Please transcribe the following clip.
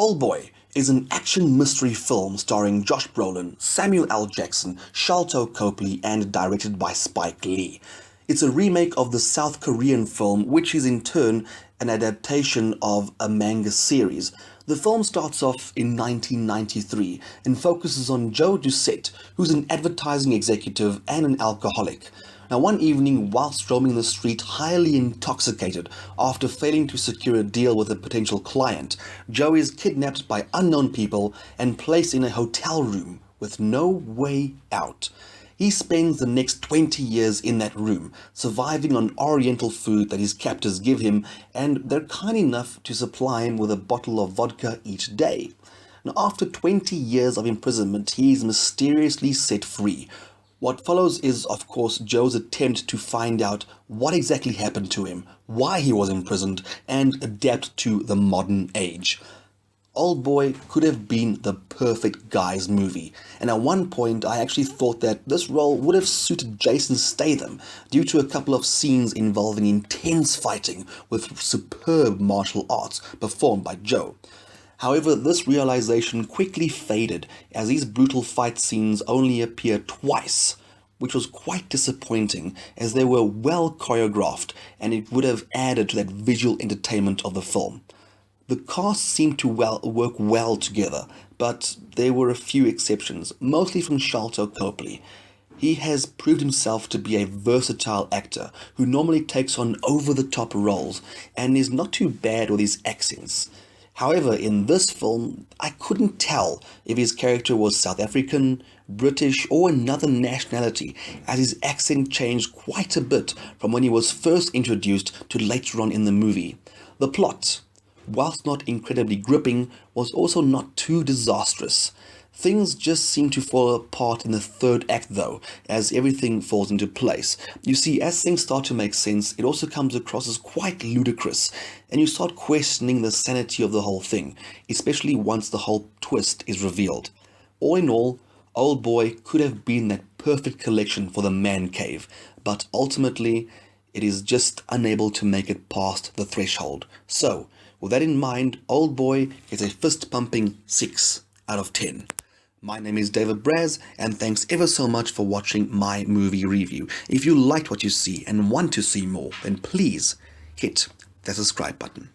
Oldboy is an action mystery film starring Josh Brolin, Samuel L. Jackson, Sharlto Copley, and directed by Spike Lee. It's a remake of the South Korean film, which is in turn an adaptation of a manga series. The film starts off in 1993 and focuses on Joe Doucette, who's an advertising executive and an alcoholic. Now, one evening, whilst roaming the street highly intoxicated after failing to secure a deal with a potential client, Joe is kidnapped by unknown people and placed in a hotel room with no way out. He spends the next 20 years in that room, surviving on oriental food that his captors give him, and they're kind enough to supply him with a bottle of vodka each day. Now, after 20 years of imprisonment, he is mysteriously set free. What follows is, of course, Joe's attempt to find out what exactly happened to him, why he was imprisoned, and adapt to the modern age. Oldboy could have been the perfect guy's movie, and at one point I actually thought that this role would have suited Jason Statham due to a couple of scenes involving intense fighting with superb martial arts performed by Joe. However, this realization quickly faded as these brutal fight scenes only appear twice, which was quite disappointing as they were well choreographed and it would have added to that visual entertainment of the film. The cast seemed to work well together, but there were a few exceptions, mostly from Sharlto Copley. He has proved himself to be a versatile actor who normally takes on over-the-top roles and is not too bad with his accents. However, in this film, I couldn't tell if his character was South African, British, or another nationality, as his accent changed quite a bit from when he was first introduced to later on in the movie. The plot, whilst not incredibly gripping, was also not too disastrous. Things just seem to fall apart in the third act though, as everything falls into place. You see, as things start to make sense, it also comes across as quite ludicrous, and you start questioning the sanity of the whole thing, especially once the whole twist is revealed. All in all, Oldboy could have been that perfect collection for the man cave, but ultimately, it is just unable to make it past the threshold. So, with that in mind, Oldboy is a fist-pumping 6 out of 10. My name is David Braz, and thanks ever so much for watching my movie review. If you liked what you see and want to see more, then please hit the subscribe button.